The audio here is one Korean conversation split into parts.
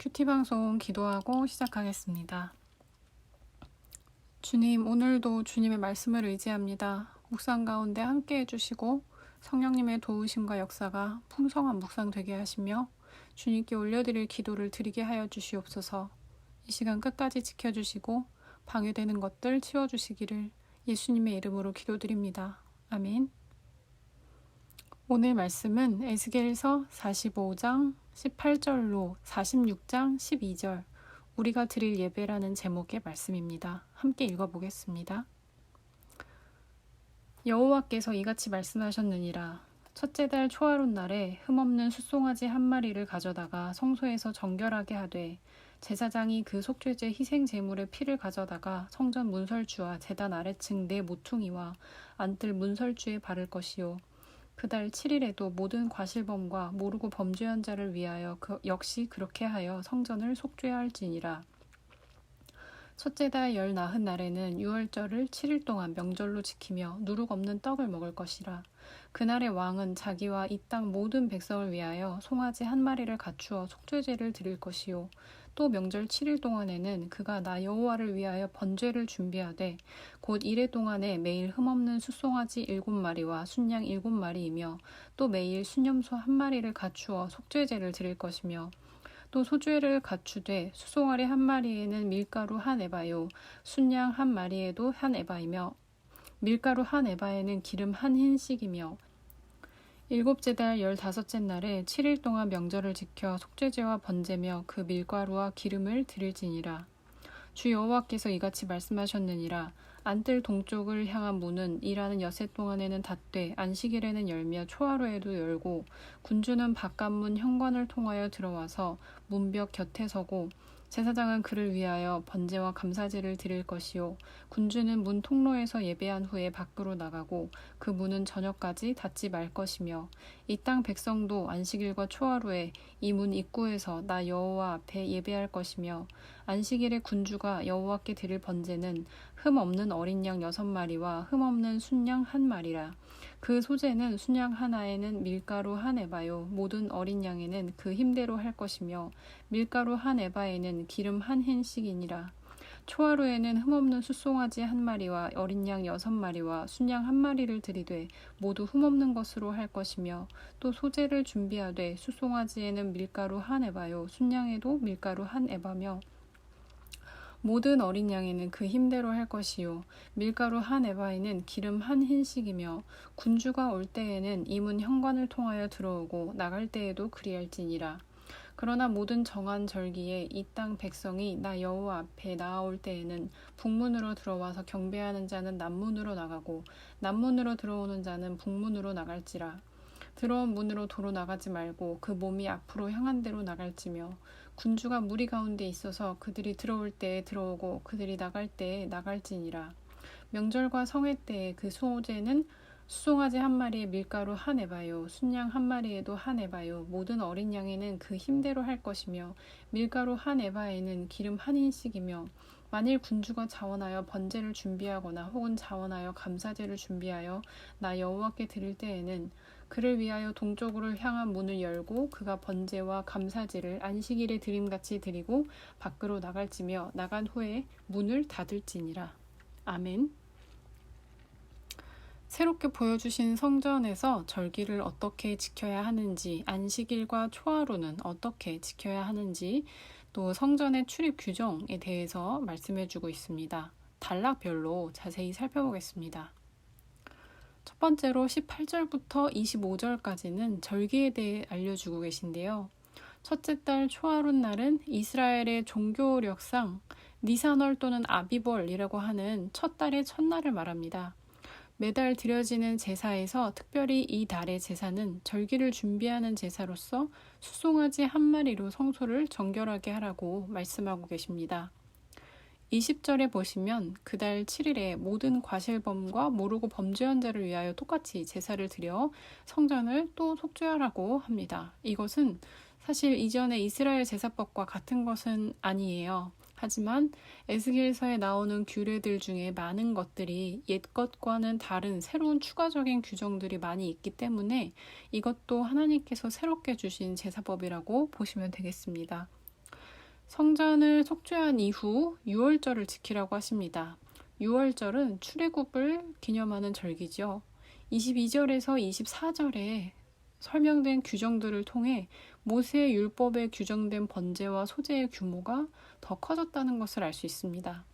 큐티방송 기도하고 시작하겠습니다. 주님, 오늘도 주님의 말씀을 의지합니다. 묵상 가운데 함께 해주시고 성령님의 도우심과 역사가 풍성한 묵상 되게 하시며 주님께 올려드릴 기도를 드리게 하여 주시옵소서. 이 시간 끝까지 지켜주시고 방해되는 것들 치워주시기를 예수님의 이름으로 기도드립니다. 아멘. 오늘 말씀은 에스겔서 45장 18절로 46장 12절 우리가 드릴 예배라는 제목의 말씀입니다. 함께 읽어보겠습니다. 여호와께서 이같이 말씀하셨느니라. 첫째 달 초하룻 날에 흠없는 숫송아지 한 마리를 가져다가 성소에서 정결하게 하되 제사장이 그 속죄제 희생 제물의 피를 가져다가 성전 문설주와 제단 아래층 네 모퉁이와 안뜰 문설주에 바를 것이요 그달 7일에도 모든 과실범과 모르고 범죄한 자를 위하여 역시 그렇게 하여 성전을 속죄할지니라. 첫째 달 열 나흔 날에는 유월절을 7일 동안 명절로 지키며 누룩 없는 떡을 먹을 것이라. 그날의 왕은 자기와 이 땅 모든 백성을 위하여 송아지 한 마리를 갖추어 속죄제를 드릴 것이요 또 명절 7일 동안에는 그가 나 여호와를 위하여 번제를 준비하되 곧 이래 동안에 매일 흠없는 숫송아지 7마리와 순양 7마리이며 또 매일 순염소 한 마리를 갖추어 속죄제를 드릴 것이며 또 소죄를 갖추되 숫송아리 한 마리에는 밀가루 한 에바요 순양 한 마리에도 한 에바이며 밀가루 한 에바에는 기름 한 흰씩이며 일곱째 달 15째 날에 7일 동안 명절을 지켜 속죄제와 번제며 그 밀가루와 기름을 드릴지니라. 주 여호와께서 이같이 말씀하셨느니라. 안뜰 동쪽을 향한 문은 일하는 여섯 동안에는 닫되 안식일에는 열며 초하루에도 열고 군주는 바깥문 현관을 통하여 들어와서 문벽 곁에 서고 제사장은 그를 위하여 번제와 감사제를 드릴 것이요 군주는 문 통로에서 예배한 후에 밖으로 나가고 그 문은 저녁까지 닫지 말 것이며 이 땅 백성도 안식일과 초하루에 이 문 입구에서 나 여호와 앞에 예배할 것이며 안식일에 군주가 여호와께 드릴 번제는 흠 없는 어린 양 6마리와 흠 없는 순양 한 마리라. 그 소제는 순양 하나에는 밀가루 한 에바요 모든 어린 양에는 그 힘대로 할 것이며 밀가루 한 에바에는 기름 한 흰씩이니라. 초하루에는 흠없는 숫송아지 한 마리와 어린 양 6마리와 순양 한 마리를 드리되 모두 흠없는 것으로 할 것이며 또 소제를 준비하되 숫송아지에는 밀가루 한 에바요 순양에도 밀가루 한 에바며 모든 어린 양에는 그 힘대로 할 것이요 밀가루 한 에바에는 기름 한 흰씩이며 군주가 올 때에는 이 문 현관을 통하여 들어오고 나갈 때에도 그리할지니라. 그러나 모든 정한 절기에 이 땅 백성이 나 여호와 앞에 나아올 때에는 북문으로 들어와서 경배하는 자는 남문으로 나가고 남문으로 들어오는 자는 북문으로 나갈지라. 들어온 문으로 도로 나가지 말고 그 몸이 앞으로 향한 대로 나갈지며 군주가 무리 가운데 있어서 그들이 들어올 때에 들어오고 그들이 나갈 때에 나갈지니라. 명절과 성회 때에 그 소제는 숫송아지 한 마리에 밀가루 한 에바요 순양 한 마리에도 한 에바요 모든 어린 양에는 그 힘대로 할 것이며 밀가루 한 에바에는 기름 한 흰씩이며 만일 군주가 자원하여 번제를 준비하거나 혹은 자원하여 감사제를 준비하여 나 여호와께 드릴 때에는 그를 위하여 동쪽으로 향한 문을 열고 그가 번제와 감사제를 안식일에 드림같이 드리고 밖으로 나갈지며 나간 후에 문을 닫을지니라. 아멘. 새롭게 보여주신 성전에서 절기를 어떻게 지켜야 하는지, 안식일과 초하루는 어떻게 지켜야 하는지, 또 성전의 출입 규정에 대해서 말씀해주고 있습니다. 단락별로 자세히 살펴보겠습니다. 첫 번째로 18절부터 25절까지는 절기에 대해 알려주고 계신데요. 첫째 달 초하룻 날은 이스라엘의 종교력상 니산월 또는 아비벌이라고 하는 첫 달의 첫날을 말합니다. 매달 드려지는 제사에서 특별히 이 달의 제사는 절기를 준비하는 제사로서 숫송아지 한 마리로 성소를 정결하게 하라고 말씀하고 계십니다. 20절에 보시면 그달 7일에 모든 과실범과 모르고 범죄한 자를 위하여 똑같이 제사를 드려 성전을 또 속죄하라고 합니다. 이것은 사실 이전의 이스라엘 제사법과 같은 것은 아니에요. 하지만 에스겔서에 나오는 규례들 중에 많은 것들이 옛 것과는 다른 새로운 추가적인 규정들이 많이 있기 때문에 이것도 하나님께서 새롭게 주신 제사법이라고 보시면 되겠습니다. 성전을 속죄한 이후 유월절을 지키라고 하십니다. 유월절은 출애굽을 기념하는 절기죠. 22절에서 24절에 설명된 규정들을 통해 모세의 율법에 규정된 번제와 소제의 규모가 더 커졌다는 것을 알 수 있습니다.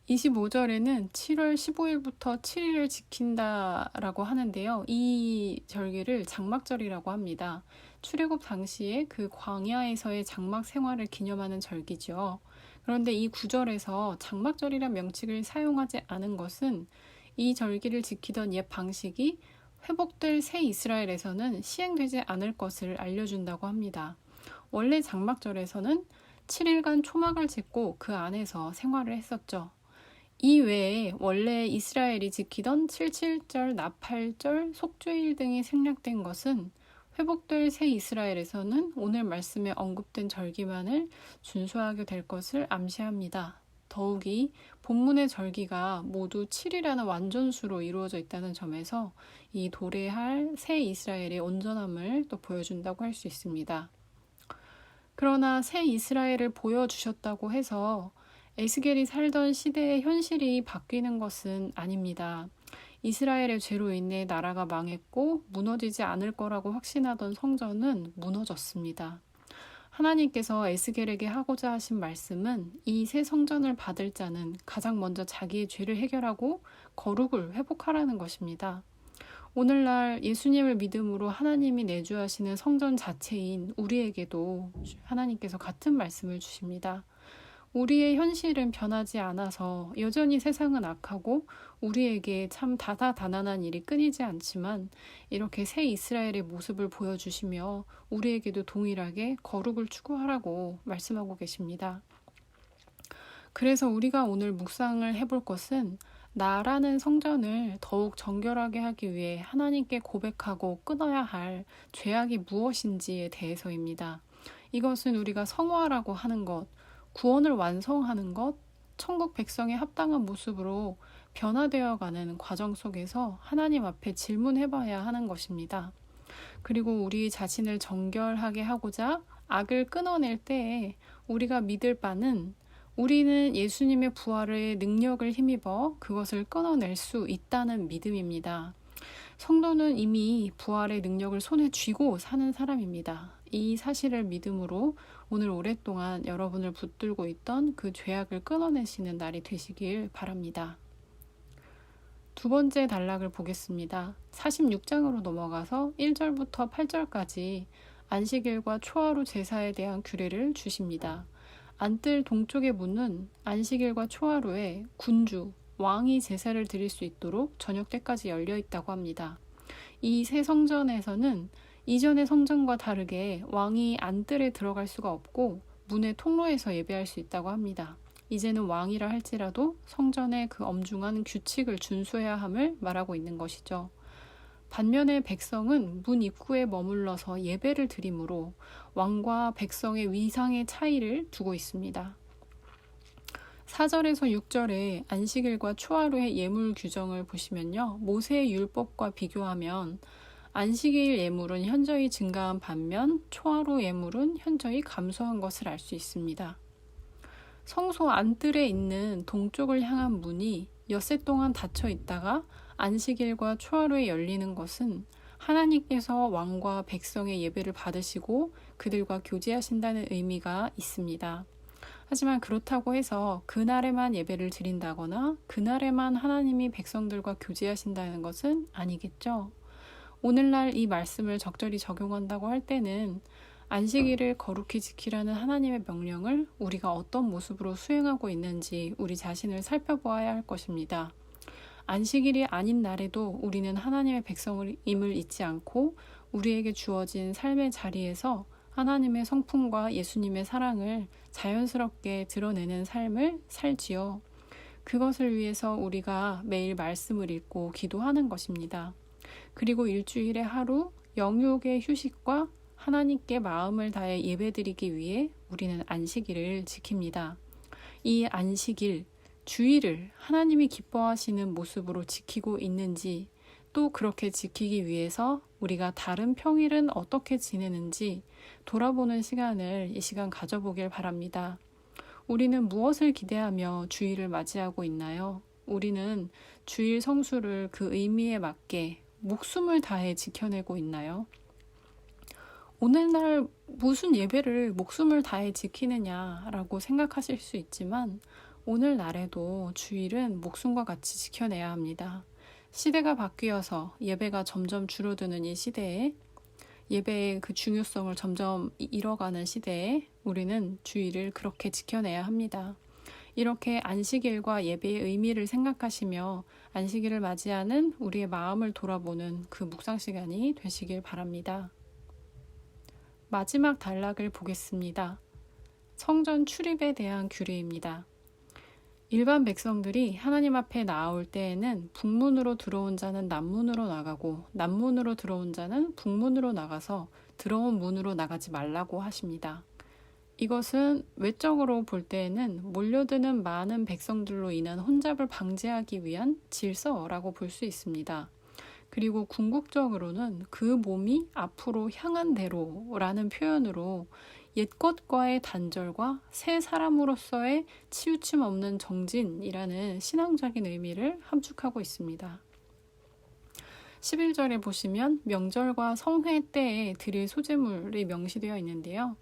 25절에는 7월 15일부터 7일을 지킨다라고 하는데요. 이 절기를 장막절이라고 합니다. 출애굽 당시에 그 광야에서의 장막 생활을 기념하는 절기죠. 그런데 이 구절에서 장막절이란 명칭을 사용하지 않은 것은 이 절기를 지키던 옛 방식이 회복될 새 이스라엘에서는 시행되지 않을 것을 알려준다고 합니다. 원래 장막절에서는 7일간 초막을 짓고 그 안에서 생활을 했었죠. 이 외에 원래 이스라엘이 지키던 77절, 나팔절, 속죄일 등이 생략된 것은 회복될 새 이스라엘에서는 오늘 말씀에 언급된 절기만을 준수하게 될 것을 암시합니다. 더욱이 본문의 절기가 모두 7이라는 완전수로 이루어져 있다는 점에서 이 도래할 새 이스라엘의 온전함을 또 보여준다고 할 수 있습니다. 그러나 새 이스라엘을 보여주셨다고 해서 에스겔이 살던 시대의 현실이 바뀌는 것은 아닙니다. 이스라엘의 죄로 인해 나라가 망했고 무너지지 않을 거라고 확신하던 성전은 무너졌습니다. 하나님께서 에스겔에게 하고자 하신 말씀은 이 새 성전을 받을 자는 가장 먼저 자기의 죄를 해결하고 거룩을 회복하라는 것입니다. 오늘날 예수님을 믿음으로 하나님이 내주하시는 성전 자체인 우리에게도 하나님께서 같은 말씀을 주십니다. 우리의 현실은 변하지 않아서 여전히 세상은 악하고 우리에게 참 다다다난한 일이 끊이지 않지만 이렇게 새 이스라엘의 모습을 보여주시며 우리에게도 동일하게 거룩을 추구하라고 말씀하고 계십니다. 그래서 우리가 오늘 묵상을 해볼 것은 나라는 성전을 더욱 정결하게 하기 위해 하나님께 고백하고 끊어야 할 죄악이 무엇인지에 대해서입니다. 이것은 우리가 성화라고 하는 것, 구원을 완성하는 것, 천국 백성에 합당한 모습으로 변화되어가는 과정 속에서 하나님 앞에 질문해봐야 하는 것입니다. 그리고 우리 자신을 정결하게 하고자 악을 끊어낼 때에 우리가 믿을 바는 우리는 예수님의 부활의 능력을 힘입어 그것을 끊어낼 수 있다는 믿음입니다. 성도는 이미 부활의 능력을 손에 쥐고 사는 사람입니다. 이 사실을 믿음으로 오늘 오랫동안 여러분을 붙들고 있던 그 죄악을 끊어내시는 날이 되시길 바랍니다. 두 번째 단락을 보겠습니다. 46장으로 넘어가서 1절부터 8절까지 안식일과 초하루 제사에 대한 규례를 주십니다. 안뜰 동쪽의 문은 안식일과 초하루에 군주, 왕이 제사를 드릴 수 있도록 저녁 때까지 열려 있다고 합니다. 이 새 성전에서는 이전의 성전과 다르게 왕이 안뜰에 들어갈 수가 없고 문의 통로에서 예배할 수 있다고 합니다. 이제는 왕이라 할지라도 성전의 그 엄중한 규칙을 준수해야 함을 말하고 있는 것이죠. 반면에 백성은 문 입구에 머물러서 예배를 드리므로 왕과 백성의 위상의 차이를 두고 있습니다. 4절에서 6절에 안식일과 초하루의 예물 규정을 보시면요. 모세의 율법과 비교하면 안식일 예물은 현저히 증가한 반면 초하루 예물은 현저히 감소한 것을 알 수 있습니다. 성소 안뜰에 있는 동쪽을 향한 문이 엿새 동안 닫혀 있다가 안식일과 초하루에 열리는 것은 하나님께서 왕과 백성의 예배를 받으시고 그들과 교제하신다는 의미가 있습니다. 하지만 그렇다고 해서 그날에만 예배를 드린다거나 그날에만 하나님이 백성들과 교제하신다는 것은 아니겠죠. 오늘날 이 말씀을 적절히 적용한다고 할 때는 안식일을 거룩히 지키라는 하나님의 명령을 우리가 어떤 모습으로 수행하고 있는지 우리 자신을 살펴보아야 할 것입니다. 안식일이 아닌 날에도 우리는 하나님의 백성임을 잊지 않고 우리에게 주어진 삶의 자리에서 하나님의 성품과 예수님의 사랑을 자연스럽게 드러내는 삶을 살지요. 그것을 위해서 우리가 매일 말씀을 읽고 기도하는 것입니다. 그리고 일주일에 하루 영육의 휴식과 하나님께 마음을 다해 예배드리기 위해 우리는 안식일을 지킵니다. 이 안식일, 주일을 하나님이 기뻐하시는 모습으로 지키고 있는지 또 그렇게 지키기 위해서 우리가 다른 평일은 어떻게 지내는지 돌아보는 시간을 이 시간 가져보길 바랍니다. 우리는 무엇을 기대하며 주일을 맞이하고 있나요? 우리는 주일 성수를 그 의미에 맞게 목숨을 다해 지켜내고 있나요? 오늘날 무슨 예배를 목숨을 다해 지키느냐라고 생각하실 수 있지만 오늘날에도 주일은 목숨과 같이 지켜내야 합니다. 시대가 바뀌어서 예배가 점점 줄어드는 이 시대에 예배의 그 중요성을 점점 잃어가는 시대에 우리는 주일을 그렇게 지켜내야 합니다. 이렇게 안식일과 예배의 의미를 생각하시며 안식일을 맞이하는 우리의 마음을 돌아보는 그 묵상 시간이 되시길 바랍니다. 마지막 단락을 보겠습니다. 성전 출입에 대한 규례입니다. 일반 백성들이 하나님 앞에 나아올 때에는 북문으로 들어온 자는 남문으로 나가고 남문으로 들어온 자는 북문으로 나가서 들어온 문으로 나가지 말라고 하십니다. 이것은 외적으로 볼 때에는 몰려드는 많은 백성들로 인한 혼잡을 방지하기 위한 질서라고 볼 수 있습니다. 그리고 궁극적으로는 그 몸이 앞으로 향한 대로라는 표현으로 옛것과의 단절과 새 사람으로서의 치우침 없는 정진이라는 신앙적인 의미를 함축하고 있습니다. 11절에 보시면 명절과 성회 때에 드릴 소제물이 명시되어 있는데요.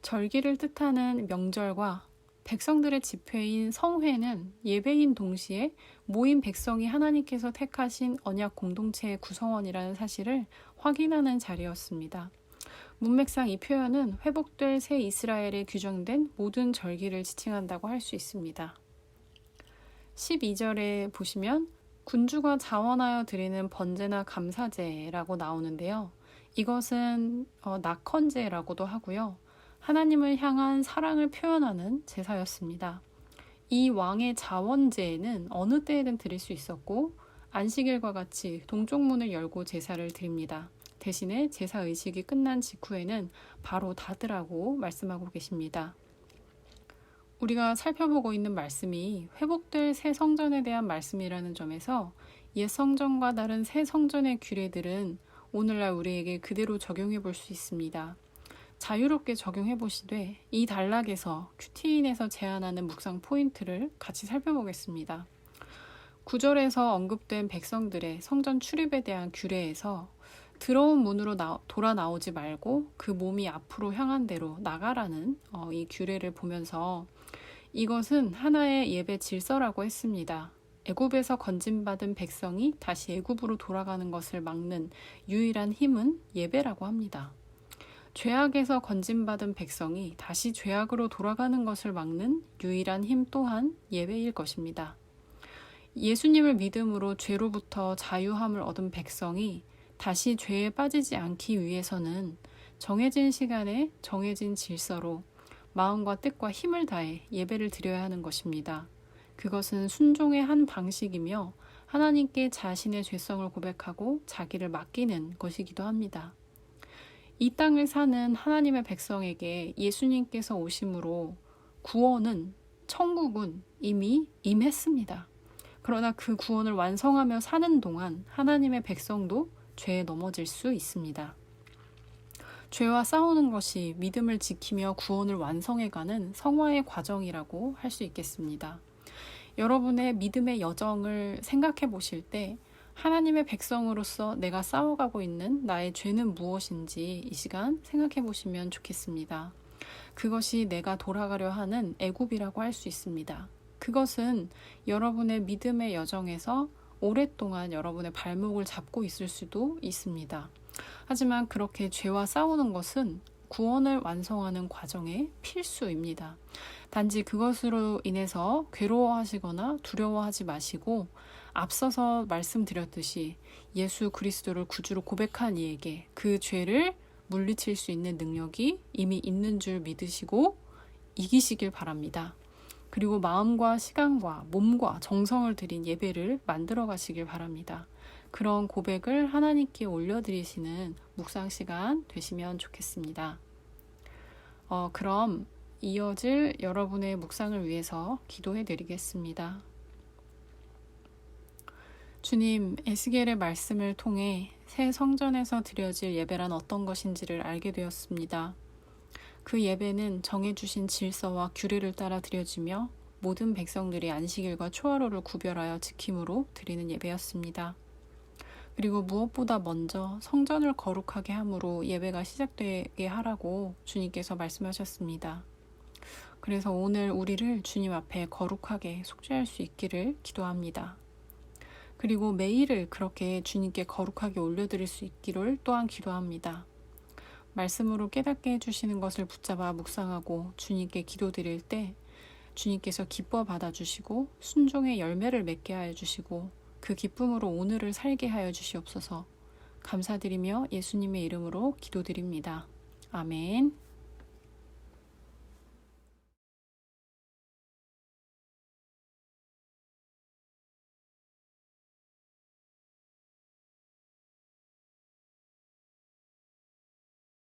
절기를 뜻하는 명절과 백성들의 집회인 성회는 예배인 동시에 모인 백성이 하나님께서 택하신 언약 공동체의 구성원이라는 사실을 확인하는 자리였습니다. 문맥상 이 표현은 회복될 새 이스라엘에 규정된 모든 절기를 지칭한다고 할 수 있습니다. 12절에 보시면 군주가 자원하여 드리는 번제나 감사제라고 나오는데요. 이것은 낙헌제라고도 하고요. 하나님을 향한 사랑을 표현하는 제사였습니다. 이 왕의 자원제는 어느 때에든 드릴 수 있었고 안식일과 같이 동쪽문을 열고 제사를 드립니다. 대신에 제사 의식이 끝난 직후에는 바로 닫으라고 말씀하고 계십니다. 우리가 살펴보고 있는 말씀이 회복될 새 성전에 대한 말씀이라는 점에서 옛 성전과 다른 새 성전의 규례들은 오늘날 우리에게 그대로 적용해 볼 수 있습니다. 자유롭게 적용해 보시되 이 단락에서 큐티인에서 제안하는 묵상 포인트를 같이 살펴보겠습니다. 9절에서 언급된 백성들의 성전 출입에 대한 규례에서 들어온 문으로 돌아 나오지 말고 그 몸이 앞으로 향한 대로 나가라는 이 규례를 보면서 이것은 하나의 예배 질서라고 했습니다. 애굽에서 건진받은 백성이 다시 애굽으로 돌아가는 것을 막는 유일한 힘은 예배라고 합니다. 죄악에서 건진받은 백성이 다시 죄악으로 돌아가는 것을 막는 유일한 힘 또한 예배일 것입니다. 예수님을 믿음으로 죄로부터 자유함을 얻은 백성이 다시 죄에 빠지지 않기 위해서는 정해진 시간에 정해진 질서로 마음과 뜻과 힘을 다해 예배를 드려야 하는 것입니다. 그것은 순종의 한 방식이며 하나님께 자신의 죄성을 고백하고 자기를 맡기는 것이기도 합니다. 이 땅을 사는 하나님의 백성에게 예수님께서 오심으로 구원은, 천국은 이미 임했습니다. 그러나 그 구원을 완성하며 사는 동안 하나님의 백성도 죄에 넘어질 수 있습니다. 죄와 싸우는 것이 믿음을 지키며 구원을 완성해가는 성화의 과정이라고 할 수 있겠습니다. 여러분의 믿음의 여정을 생각해 보실 때 하나님의 백성으로서 내가 싸워가고 있는 나의 죄는 무엇인지 이 시간 생각해 보시면 좋겠습니다. 그것이 내가 돌아가려 하는 애굽이라고 할 수 있습니다. 그것은 여러분의 믿음의 여정에서 오랫동안 여러분의 발목을 잡고 있을 수도 있습니다. 하지만 그렇게 죄와 싸우는 것은 구원을 완성하는 과정의 필수입니다. 단지 그것으로 인해서 괴로워하시거나 두려워하지 마시고 앞서서 말씀드렸듯이 예수 그리스도를 구주로 고백한 이에게 그 죄를 물리칠 수 있는 능력이 이미 있는 줄 믿으시고 이기시길 바랍니다. 그리고 마음과 시간과 몸과 정성을 들인 예배를 만들어 가시길 바랍니다. 그런 고백을 하나님께 올려드리시는 묵상 시간 되시면 좋겠습니다. 그럼 이어질 여러분의 묵상을 위해서 기도해 드리겠습니다. 주님, 에스겔의 말씀을 통해 새 성전에서 드려질 예배란 어떤 것인지를 알게 되었습니다. 그 예배는 정해주신 질서와 규례를 따라 드려지며 모든 백성들이 안식일과 초하루를 구별하여 지킴으로 드리는 예배였습니다. 그리고 무엇보다 먼저 성전을 거룩하게 함으로 예배가 시작되게 하라고 주님께서 말씀하셨습니다. 그래서 오늘 우리를 주님 앞에 거룩하게 속죄할 수 있기를 기도합니다. 그리고 매일을 그렇게 주님께 거룩하게 올려드릴 수 있기를 또한 기도합니다. 말씀으로 깨닫게 해주시는 것을 붙잡아 묵상하고 주님께 기도드릴 때 주님께서 기뻐 받아주시고 순종의 열매를 맺게 하여 주시고 그 기쁨으로 오늘을 살게 하여 주시옵소서. 감사드리며 예수님의 이름으로 기도드립니다. 아멘.